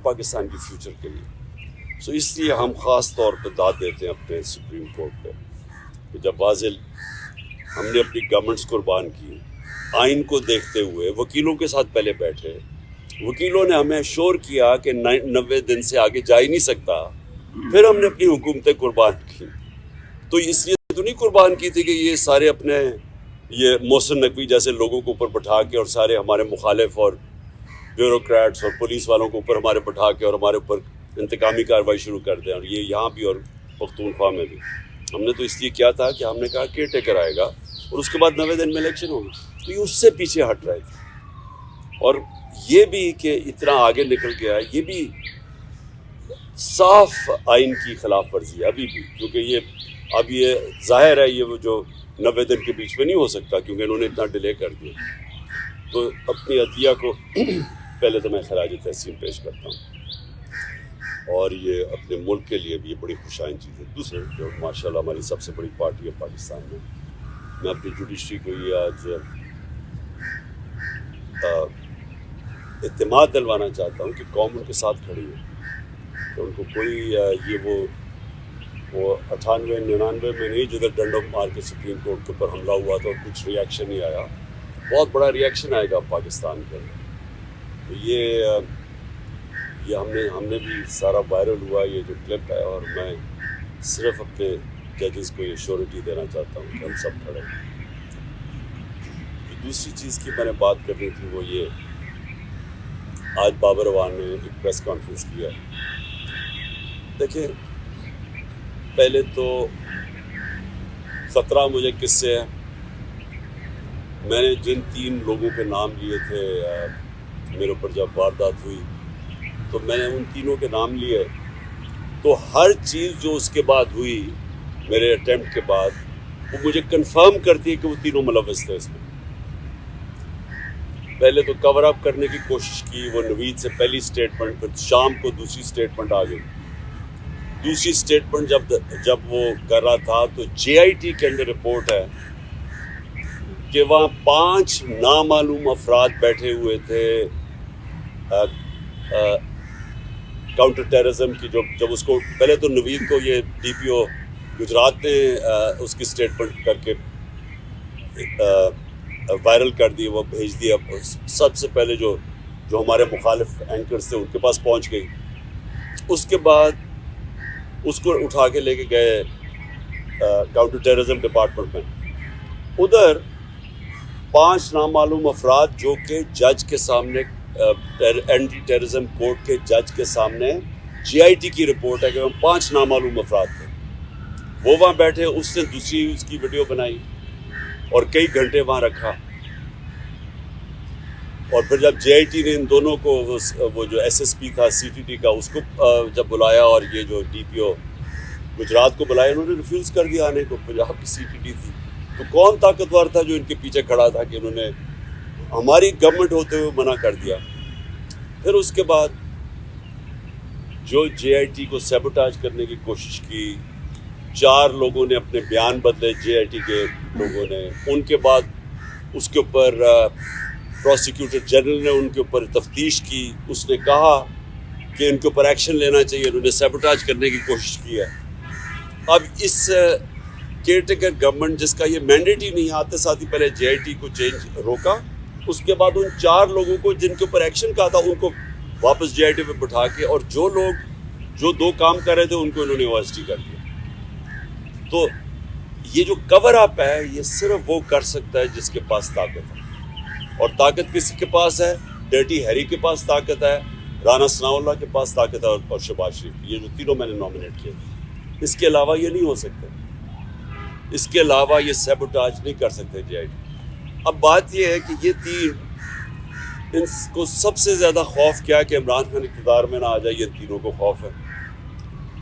پاکستان کی فیوچر کے لیے. سو اس لیے ہم خاص طور پہ داد دیتے ہیں اپنے سپریم کورٹ پہ کہ جب واضح ہم نے اپنی گورنمنٹس قربان کی, آئین کو دیکھتے ہوئے وکیلوں کے ساتھ پہلے بیٹھے, وکیلوں نے ہمیں شور کیا کہ 90 دن سے آگے جا ہی نہیں سکتا, پھر ہم نے اپنی حکومتیں قربان کی. تو اس لیے تو نہیں قربان کی تھی کہ یہ سارے اپنے یہ محسن نقوی جیسے لوگوں کو اوپر بٹھا کے اور سارے ہمارے مخالف اور بیوروکریٹس اور پولیس والوں کو اوپر ہمارے بٹھا کے اور ہمارے اوپر انتقامی کارروائی شروع کر دیں. اور یہ یہاں بھی اور پختونخوا میں بھی ہم نے تو اس لیے کیا تھا کہ ہم نے کہا کیئر ٹیکر آئے گا اور اس کے بعد 90 دن میں الیکشن ہوگی. تو یہ اس سے پیچھے ہٹ رہے تھے. اور یہ بھی کہ اتنا آگے نکل گیا, یہ بھی صاف آئین کی خلاف ورزی ہے ابھی بھی, کیونکہ یہ ظاہر ہے یہ وہ جو 90 دن کے بیچ میں نہیں ہو سکتا کیونکہ انہوں نے اتنا ڈیلے کر دیا. تو اپنی عطیہ کو پہلے تو میں خراج تحسین پیش کرتا ہوں, اور یہ اپنے ملک کے لیے بھی یہ بڑی خوشائن چیز ہے. دوسرے جو ماشاءاللہ ہماری سب سے بڑی پارٹی ہے پاکستان میں اپنی جوڈیشری کو یہ آج اعتماد دلوانا چاہتا ہوں کہ قوم ان کے ساتھ کھڑی ہے, کہ ان کو کوئی یہ وہ 98-99 میں نہیں جدھر ڈنڈوں مار کے سپریم کورٹ کے اوپر حملہ ہوا تھا اور کچھ ریئیکشن نہیں آیا, بہت بڑا ریئیکشن آئے گا پاکستان کے اندر. تو یہ ہم نے بھی سارا وائرل ہوا یہ جو کلپ ہے, اور میں صرف اپنے ججز کو یہ شیورٹی دینا چاہتا ہوں کہ ہم سب کھڑے ہیں. دوسری چیز کی میں نے بات کرنی تھی وہ یہ, آج بابر اعوان نے ایک پریس کانفرنس کیا ہے. دیکھیں پہلے تو خطرہ مجھے کس سے ہے, میں نے جن 3 لوگوں کے نام لیے تھے میرے اوپر جب واردات ہوئی تو میں نے ان تینوں کے نام لیے, تو ہر چیز جو اس کے بعد ہوئی میرے اٹیمپٹ کے بعد وہ مجھے کنفرم کرتی ہے کہ وہ تینوں ملوث تھے اس میں. پہلے تو کور اپ کرنے کی کوشش کی, وہ نوید سے پہلی سٹیٹمنٹ, پھر شام کو دوسری سٹیٹمنٹ آ گئی. دوسری سٹیٹمنٹ جب وہ کر رہا تھا تو JIT کے اندر رپورٹ ہے کہ وہاں 5 نامعلوم افراد بیٹھے ہوئے تھے کاؤنٹر ٹیررزم کی. جب اس کو پہلے تو نوید کو یہ DPO گجرات نے اس کی سٹیٹمنٹ کر کے وائرل کر دی, وہ بھیج دیا, سب سے پہلے جو ہمارے مخالف اینکرز تھے ان کے پاس پہنچ گئی. اس کے بعد اس کو اٹھا کے لے کے گئے کاؤنٹر ٹیررزم ڈپارٹمنٹ میں. ادھر 5 نامعلوم افراد جو کہ جج کے سامنے اینٹی ٹیررزم کورٹ کے جج کے سامنے JIT کی رپورٹ ہے کہ وہ 5 نامعلوم افراد تھے, وہ وہاں بیٹھے. اس نے دوسری اس کی ویڈیو بنائی اور کئی گھنٹے وہاں رکھا. اور پھر جب JIT نے ان دونوں کو وہ جو SSP تھا CTT کا اس کو جب بلایا اور یہ جو DPO گجرات کو بلایا, انہوں نے ریفیوز کر دیا آنے کو. پنجاب کی CTT تھی, تو کون طاقتور تھا جو ان کے پیچھے کھڑا تھا کہ انہوں نے ہماری گورنمنٹ ہوتے ہوئے منع کر دیا. پھر اس کے بعد جو JIT کو سیبوٹاج کرنے کی کوشش کی, 4 لوگوں نے اپنے بیان بدلے JIT کے لوگوں نے. ان کے بعد اس کے اوپر پروسیکیوٹر جنرل نے ان کے اوپر تفتیش کی, اس نے کہا کہ ان کے اوپر ایکشن لینا چاہیے, انہوں نے سیبوٹاج کرنے کی کوشش کی ہے. اب اس کیئر ٹیکر گورنمنٹ جس کا یہ مینڈیٹ ہی نہیں, آتے ساتھ ہی پہلے JIT کو چینج روکا, اس کے بعد ان 4 لوگوں کو جن کے اوپر ایکشن کہا تھا ان کو واپس JIT پہ بٹھا کے, اور جو لوگ جو 2 کام کر رہے تھے ان کو انہوں نے OST کر دیا. تو یہ جو کور اپ ہے یہ صرف وہ کر سکتا ہے جس کے پاس طاقت ہے, اور طاقت کسی کے پاس ہے؟ ڈرٹی ہیری کے پاس طاقت ہے, رانا ثناء اللہ کے پاس طاقت ہے, اور شہباز شریف. یہ جو تینوں میں نے نامنیٹ کیے, اس کے علاوہ یہ نہیں ہو سکتے, اس کے علاوہ یہ سیبوٹاج نہیں کر سکتے JIT. اب بات یہ ہے کہ یہ 3 ان کو سب سے زیادہ خوف کیا کہ عمران خان اقتدار میں نہ آ جائے, یہ تینوں کو خوف ہے.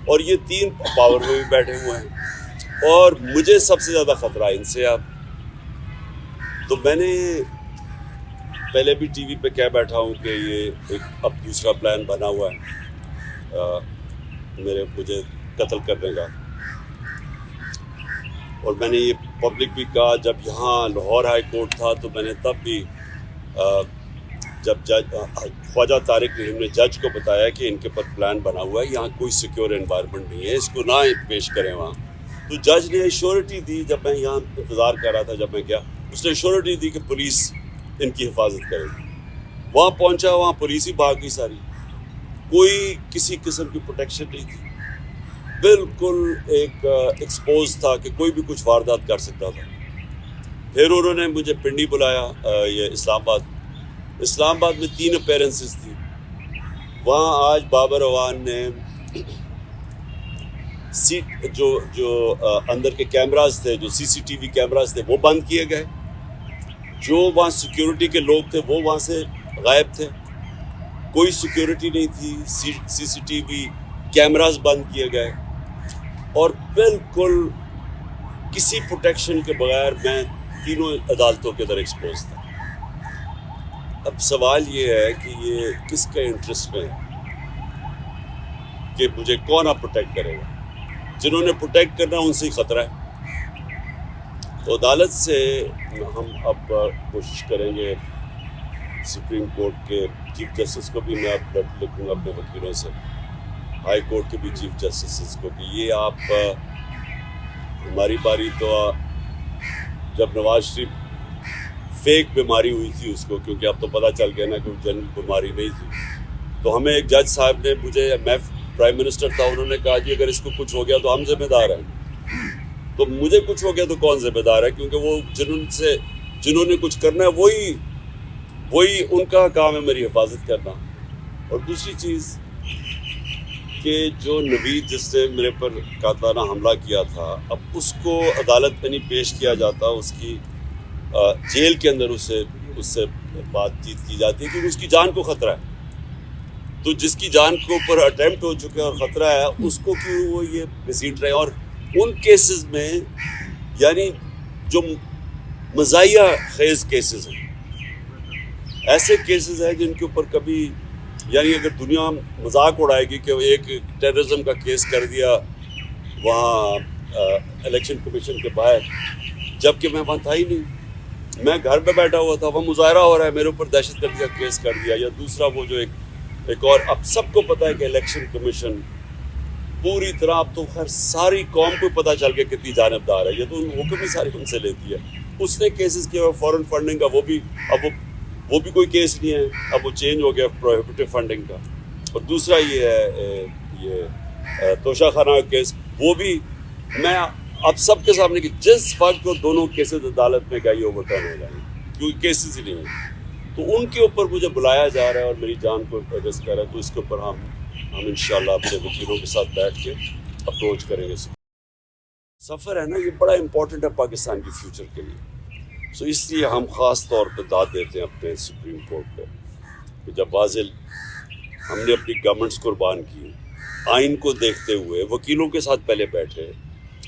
اور یہ 3 پاور میں بھی بیٹھے ہوئے ہیں, اور مجھے سب سے زیادہ خطرہ ہے ان سے. اب تو میں نے پہلے بھی ٹی وی پہ کہہ بیٹھا ہوں کہ یہ ایک اب دوسرا پلان بنا ہوا ہے مجھے قتل کرنے کا. اور میں نے یہ پبلک بھی کہا, جب یہاں لاہور ہائی کورٹ تھا تو میں نے تب بھی جب جج خواجہ طارق رحیم نے جج کو بتایا کہ ان کے پر پلان بنا ہوا ہے, یہاں کوئی سیکیور انوائرمنٹ نہیں ہے, اس کو نہ پیش کریں وہاں, تو جج نے ایشورٹی دی. جب میں یہاں انتظار کر رہا تھا, جب میں گیا, اس نے ایشورٹی دی کہ پولیس ان کی حفاظت کرے گی. وہاں پہنچا, وہاں پولیس ہی بھاگ گئی ساری, کوئی کسی قسم کی پروٹیکشن نہیں تھی, بالکل ایک ایکسپوز تھا کہ کوئی بھی کچھ واردات کر سکتا تھا. پھر انہوں نے مجھے پنڈی بلایا, یہ اسلام آباد میں 3 اپیرنسز تھی. وہاں آج بابر اعوان نے جو اندر کے کیمراز تھے, جو CCTV کیمراز تھے, وہ بند کیے گئے. جو وہاں سیکیورٹی کے لوگ تھے وہ وہاں سے غائب تھے, کوئی سیکیورٹی نہیں تھی. CCTV کیمراز بند کیے گئے, اور بالکل کسی پروٹیکشن کے بغیر میں تینوں عدالتوں کے در ایکسپوز تھا. اب سوال یہ ہے کہ یہ کس کے انٹرسٹ میں کہ مجھے کون آپ پروٹیکٹ کرے گا؟ جنہوں نے پروٹیکٹ کرنا ان سے ہی خطرہ ہے. تو عدالت سے ہم اب کوشش کریں گے, سپریم کورٹ کے چیف جسٹس کو بھی میں اب لکھوں گا اپنے وکیلوں سے, ہائی کورٹ کے بھی چیف جسٹس کو, کہ یہ آپ ہماری باری تو جب نواز شریف فیک بیماری ہوئی تھی اس کو, کیونکہ اب تو پتہ چل گیا نا کہ وہ جنرل بیماری نہیں تھی, تو ہمیں ایک جج صاحب نے, میں پرائم منسٹر تھا, انہوں نے کہا کہ اگر اس کو کچھ ہو گیا تو ہم ذمہ دار ہیں. تو مجھے کچھ ہو گیا تو کون ذمہ دار ہے؟ کیونکہ وہ جنہوں نے کچھ کرنا ہے وہی ان کا کام ہے میری حفاظت کرنا. اور دوسری چیز کہ جو نوید جس نے میرے پر قاتلانہ حملہ کیا تھا, اب اس کو عدالت میں نہیں پیش کیا جاتا, اس کی جیل کے اندر اس سے بات چیت کی جاتی ہے کیونکہ اس کی جان کو خطرہ ہے. تو جس کی جان کے اوپر اٹیمپٹ ہو چکا ہے اور خطرہ ہے, اس کو کیوں وہ یہ گھسیٹ رہے ہیں. اور ان کیسز میں یعنی جو مزاحیہ خیز کیسز ہیں, ایسے کیسز ہیں جن کے اوپر کبھی یعنی اگر دنیا مذاق اڑائے گی کہ ایک ٹیررزم کا کیس کر دیا وہاں الیکشن کمیشن کے باہر, جبکہ میں وہاں تھا ہی نہیں, میں گھر پہ بیٹھا ہوا تھا, وہ مظاہرہ ہو رہا ہے, میرے اوپر دہشت گردی کا کیس کر دیا. یا دوسرا وہ جو ایک اور, اب سب کو پتہ ہے کہ الیکشن کمیشن پوری طرح, اب تو خیر ساری قوم کو پتہ چل گیا کتنی جانبدار ہے, یہ تو حکم ہی ساری ان سے لیتی ہے. اس نے کیسز کیا فورن فنڈنگ کا, وہ بھی کوئی کیس نہیں ہے, اب وہ چینج ہو گیا پروہیبٹیو فنڈنگ کا. اور دوسرا یہ توشہ خانہ کا کیس, وہ بھی میں اب سب کے سامنے کہ جس وقت کو دونوں کیسز عدالت میں گئی اوور ٹرن ہو جائیں کیونکہ کیسز ہی نہیں ہیں, تو ان کے اوپر مجھے بلایا جا رہا ہے اور میری جان کو رسک کر رہا ہے. تو اس کے اوپر ہم انشاءاللہ اپنے وکیلوں کے ساتھ بیٹھ کے اپروچ کریں گے. سفر ہے نا, یہ بڑا امپورٹنٹ ہے پاکستان کی فیوچر کے لیے. سو اس لیے ہم خاص طور پہ داد دیتے ہیں اپنے سپریم کورٹ پہ کہ جب واضح ہم نے اپنی گورنمنٹس قربان کی, آئین کو دیکھتے ہوئے وکیلوں کے ساتھ پہلے بیٹھے,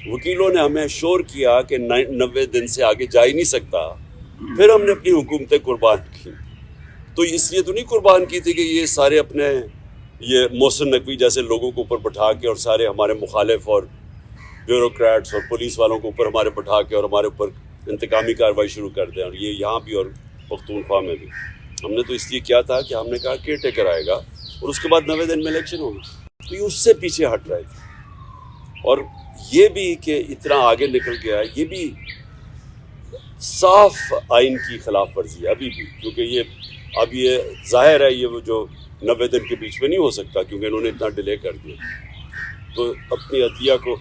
وکیلوں نے ہمیں شور کیا کہ 90 دن سے آگے جا ہی نہیں سکتا, پھر ہم نے اپنی حکومتیں قربان کی. تو اس لیے تو نہیں قربان کی تھی کہ یہ سارے اپنے یہ محسن نقوی جیسے لوگوں کو اوپر بٹھا کے اور سارے ہمارے مخالف اور بیوروکریٹس اور پولیس والوں کو اوپر ہمارے بٹھا کے اور ہمارے اوپر انتقامی کارروائی شروع کر دیں. اور یہ یہاں بھی اور پختونخوا میں بھی ہم نے تو اس لیے کیا تھا کہ ہم نے کہا کیئر ٹیکر آئے گا اور اس کے بعد 90 دن میں الیکشن ہوگی, تو یہ اس سے پیچھے ہٹ رہے تھے. اور یہ بھی کہ اتنا آگے نکل گیا ہے, یہ بھی صاف آئین کی خلاف ورزی ہے ابھی بھی, کیونکہ اب یہ ظاہر ہے یہ وہ جو 90 دن کے بیچ میں نہیں ہو سکتا کیونکہ انہوں نے اتنا ڈیلے کر دیا. تو اپنی عدلیہ کو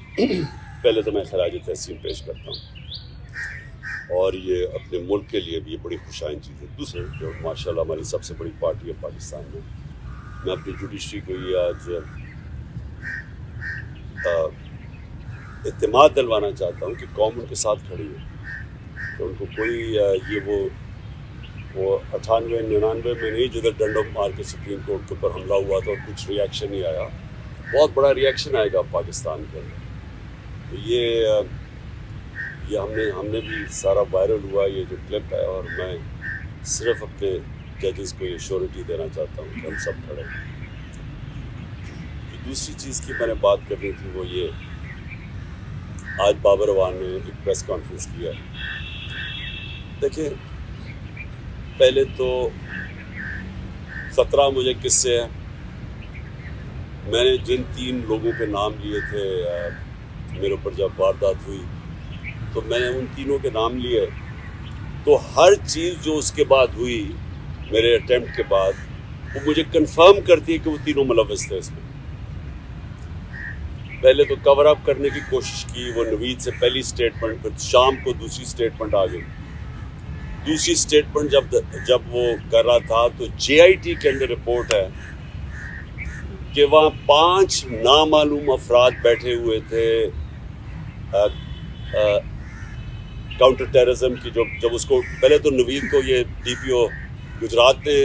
پہلے تو میں خراج تحسین پیش کرتا ہوں, اور یہ اپنے ملک کے لیے بھی یہ بڑی خوشائن چیز ہے. دوسرے جو ماشاءاللہ ہماری سب سے بڑی پارٹی ہے پاکستان میں اپنی جوڈیشری کو یہ آج اعتماد دلوانا چاہتا ہوں کہ قوم ان کے ساتھ کھڑی ہے, کہ ان کو کوئی یہ وہ 98-99 میں نہیں جدھر ڈنڈو مار کے سپریم کورٹ کے اوپر حملہ ہوا تھا اور کچھ ریئیکشن نہیں آیا, بہت بڑا ریئیکشن آئے گا پاکستان کے اندر. تو یہ ہم نے بھی سارا وائرل ہوا یہ جو کلپ ہے, اور میں صرف اپنے ججز کو یہ شیورٹی دینا چاہتا ہوں کہ ہم سب کھڑے ہیں. دوسری چیز کی میں نے بات کرنی تھی وہ یہ, آج بابر اعوان نے ایک پریس کانفرنس کیا. دیکھیں پہلے تو خطرہ مجھے کس سے ہے؟ میں نے جن 3 لوگوں کے نام لیے تھے میرے اوپر جب واردات ہوئی، تو میں نے ان تینوں کے نام لیے، تو ہر چیز جو اس کے بعد ہوئی میرے اٹیمپٹ کے بعد، وہ مجھے کنفرم کرتی ہے کہ وہ تینوں ملوث تھے اس میں۔ پہلے تو کور اپ کرنے کی کوشش کی، وہ نوید سے پہلی سٹیٹمنٹ، پھر شام کو دوسری سٹیٹمنٹ آ گئی۔ دوسری سٹیٹمنٹ جب وہ کر رہا تھا تو جے آئی ٹی کے اندر رپورٹ ہے کہ وہاں 5 نامعلوم افراد بیٹھے ہوئے تھے کاؤنٹر ٹیررزم کی، جب اس کو پہلے تو نوید کو یہ ڈی پی او گجرات نے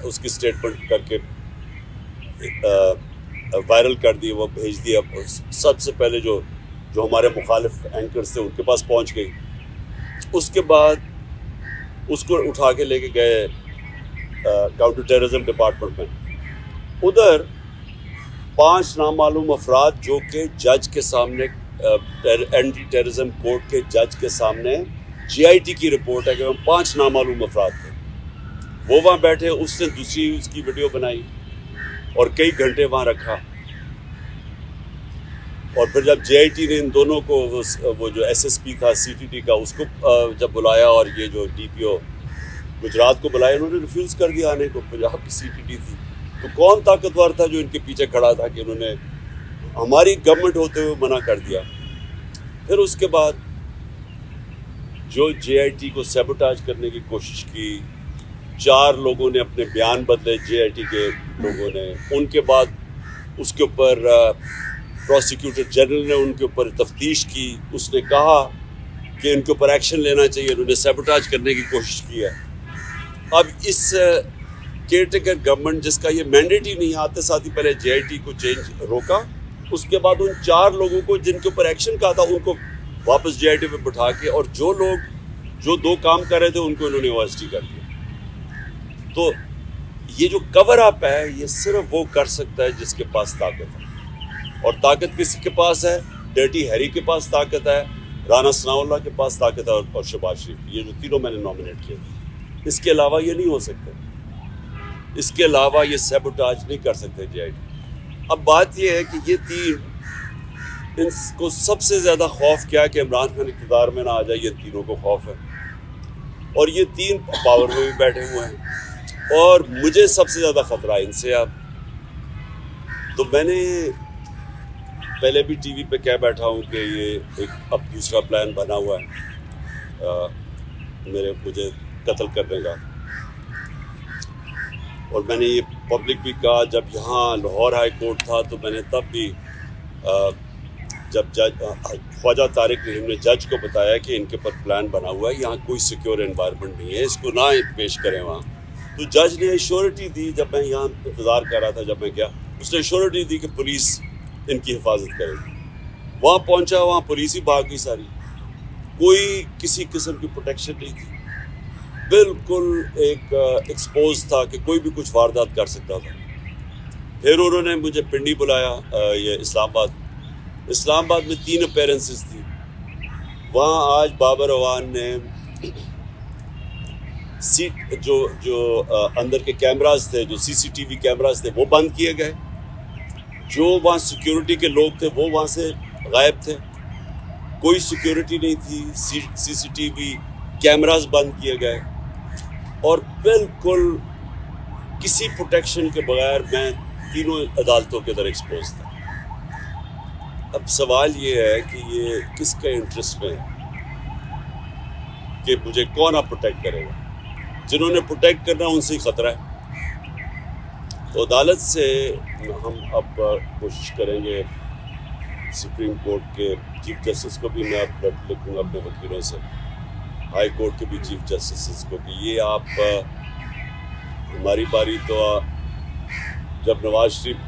اس کی سٹیٹمنٹ کر کے وائرل کر دی، وہ بھیج دیا، سب سے پہلے جو ہمارے مخالف اینکرز تھے ان کے پاس پہنچ گئی۔ اس کے بعد اس کو اٹھا کے لے کے گئے کاؤنٹر ٹیررزم ڈپارٹمنٹ میں۔ ادھر 5 نامعلوم افراد جو کہ جج کے سامنے، اینٹی ٹیررزم کورٹ کے جج کے سامنے جے آئی ٹی کی رپورٹ ہے کہ وہ 5 نامعلوم افراد تھے، وہ وہاں بیٹھے، اس نے دوسری اس کی ویڈیو بنائی اور کئی گھنٹے وہاں رکھا۔ اور پھر جب جے آئی ٹی نے ان دونوں کو، وہ جو ایس ایس پی تھا سی ٹی ٹی کا، اس کو جب بلایا، اور یہ جو ڈی پی او گجرات کو بلایا، انہوں نے ریفیوز کر دیا آنے کو۔ پنجاب کی سی ٹی ٹی تھی، تو کون طاقتور تھا جو ان کے پیچھے کھڑا تھا کہ انہوں نے ہماری گورنمنٹ ہوتے ہوئے منع کر دیا؟ پھر اس کے بعد جو جے آئی ٹی کو سیبوٹاج کرنے کی کوشش کی، 4 لوگوں نے اپنے بیان بدلے، جے آئی ٹی کے لوگوں نے۔ ان کے بعد اس کے اوپر پروسیکیوٹر جنرل نے ان کے اوپر تفتیش کی، اس نے کہا کہ ان کے اوپر ایکشن لینا چاہیے، انہوں نے سیبوٹاج کرنے کی کوشش کی ہے۔ اب اس کیئر ٹیکر گورنمنٹ جس کا یہ مینڈیٹ ہی نہیں، آتے ساتھ ہی پہلے جے آئی ٹی کو چینج روکا، اس کے بعد ان 4 لوگوں کو جن کے اوپر ایکشن کہا تھا ان کو واپس جے آئی ٹی پہ بٹھا کے، اور جو لوگ جو 2 کام کر رہے تھے ان کو انہوں نے اویسٹی کر دیا۔ تو یہ جو کور اپ ہے، یہ صرف وہ کر سکتا ہے جس کے پاس طاقت ہے، اور طاقت کس کے پاس ہے؟ ڈرٹی ہیری کے پاس طاقت ہے، رانا ثناء اللہ کے پاس طاقت ہے، اور شہباز شریف۔ یہ جو تینوں میں نے نامنیٹ کیے تھے، اس کے علاوہ یہ نہیں ہو سکتے، اس کے علاوہ یہ سیبوٹاج نہیں کر سکتے جے آئی ٹی۔ اب بات یہ ہے کہ یہ 3، ان کو سب سے زیادہ خوف کیا کہ عمران خان اقتدار میں نہ آ جائے، یہ تینوں کو خوف ہے، اور یہ 3 پاور میں بھی بیٹھے ہوئے ہیں، اور مجھے سب سے زیادہ خطرہ ان سے۔ اب تو میں نے پہلے بھی ٹی وی پہ کہہ بیٹھا ہوں کہ یہ ایک اب دوسرا پلان بنا ہوا ہے مجھے قتل کرنے کا، اور میں نے یہ پبلک بھی کہا جب یہاں لاہور ہائی کورٹ تھا، تو میں نے تب بھی جب خواجہ طارق رحیم نے جج کو بتایا کہ ان کے پر پلان بنا ہوا ہے، یہاں کوئی سیکیور انوائرمنٹ نہیں ہے، اس کو نہ پیش کریں وہاں، تو جج نے ایشورٹی دی۔ جب میں یہاں انتظار کر رہا تھا، جب میں گیا، اس نے ایشورٹی دی کہ پولیس ان کی حفاظت کرے گی۔ وہاں پہنچا، وہاں پولیس ہی بھاگ گئی ساری، کوئی کسی قسم کی پروٹیکشن نہیں تھی، بالکل ایک ایکسپوز تھا کہ کوئی بھی کچھ واردات کر سکتا تھا۔ پھر انہوں نے مجھے پنڈی بلایا، یہ اسلام آباد میں 3 اپیرنسز تھی وہاں۔ آج بابر اعوان نے جو اندر کے کیمراز تھے، جو سی سی ٹی وی کیمراز تھے، وہ بند کیے گئے، جو وہاں سیکیورٹی کے لوگ تھے وہ وہاں سے غائب تھے، کوئی سیکیورٹی نہیں تھی، سی سی ٹی وی کیمراز بند کیے گئے، اور بالکل کسی پروٹیکشن کے بغیر میں تینوں عدالتوں کے اندر ایکسپوز تھا۔ اب سوال یہ ہے کہ یہ کس کے انٹرسٹ میں ہے کہ مجھے کون اب پروٹیکٹ کرے گا؟ جنہوں نے پروٹیکٹ کرنا ان سے ہی خطرہ ہے۔ تو عدالت سے ہم اب کوشش کریں گے، سپریم کورٹ کے چیف جسٹس کو بھی میں اب لکھوں گا اپنے وکیلوں سے، ہائی کورٹ کے بھی چیف جسٹس کو، کہ یہ آپ ہماری باری تو جب نواز شریف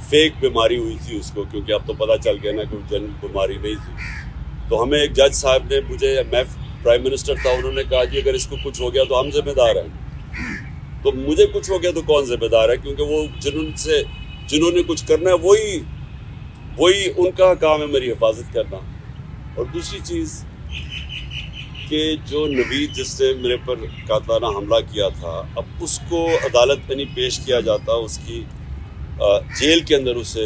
فیک بیماری ہوئی تھی اس کو، کیونکہ اب تو پتہ چل گیا نا کہ جنرل بیماری نہیں تھی، تو ہمیں ایک جج صاحب نے میں پرائم منسٹر تھا، انہوں نے کہا جی اگر اس کو کچھ ہو گیا تو ہم ذمہ دار ہیں۔ تو مجھے کچھ ہو گیا تو کون ذمہ دار ہے؟ کیونکہ وہ جنہوں نے کچھ کرنا ہے وہی ان کا کام ہے میری حفاظت کرنا۔ اور دوسری چیز کہ کہ جو نوید جس نے میرے پر قاتلانہ حملہ کیا تھا اب اس کو عدالت میں نہیں پیش کیا جاتا، اس کی جیل کے اندر اس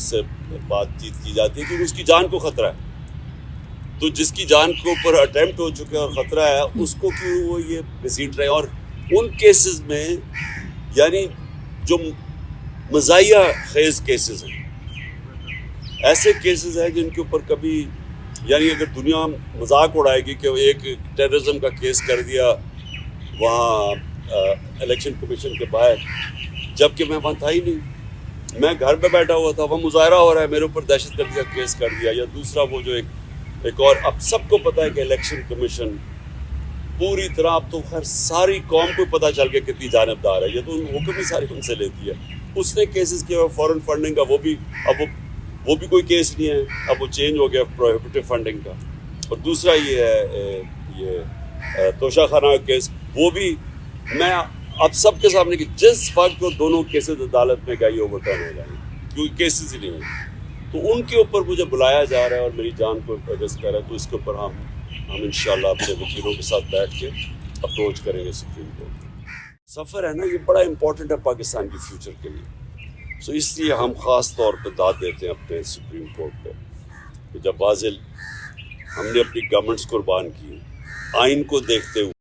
سے بات چیت کی جاتی ہے کیونکہ اس کی جان کو خطرہ ہے. تو جس کی جان کے اوپر اٹیمپٹ ہو چکا ہے اور خطرہ ہے اس کو کیوں وہ یہ گھسیٹ رہے ہیں. اور ان کیسز میں یعنی جو مزاحیہ خیز کیسز ہیں، ایسے کیسز ہیں جن کے اوپر کبھی یعنی اگر دنیا مذاق اڑائے گی کہ ایک ٹیررزم کا کیس کر دیا وہاں الیکشن کمیشن کے باہر، جبکہ میں وہاں تھا ہی نہیں، میں گھر پہ بیٹھا ہوا تھا، وہ مظاہرہ ہو رہا ہے، میرے اوپر دہشت گردی کا کیس کر دیا. یا دوسرا وہ جو ایک اور اب سب کو پتہ ہے کہ الیکشن کمیشن پوری طرح اب تو خیر ساری قوم کو پتہ چل گیا کتنی جانبدار ہے، یہ تو حکم ہی ساری ان سے لیتی ہے. اس نے کیسز کیا فورن فنڈنگ کا، وہ بھی کوئی کیس نہیں ہے، اب وہ چینج ہو گیا پروہیبٹیو فنڈنگ کا. اور دوسرا یہ ہے یہ توشہ خانہ کا کیس، وہ بھی میں اب سب کے سامنے کہ جس وقت وہ دونوں کیسز عدالت میں گئی اوور ٹرن ہو جائیں گے کیونکہ کیسز ہی نہیں ہیں، تو ان کے اوپر مجھے بلایا جا رہا ہے اور میری جان کو ایڈریس کر رہا ہے. تو اس کے اوپر ہم انشاءاللہ اپنے وکیلوں کے ساتھ بیٹھ کے اپروچ کریں گے سپریم کورٹ. سفر ہے نا یہ بڑا امپورٹنٹ ہے پاکستان کی فیوچر کے لیے، سو اس لیے ہم خاص طور پہ داد دیتے ہیں اپنے سپریم کورٹ پہ کہ جب واضح ہم نے اپنی گورنمنٹس قربان کی آئین کو دیکھتے ہوئے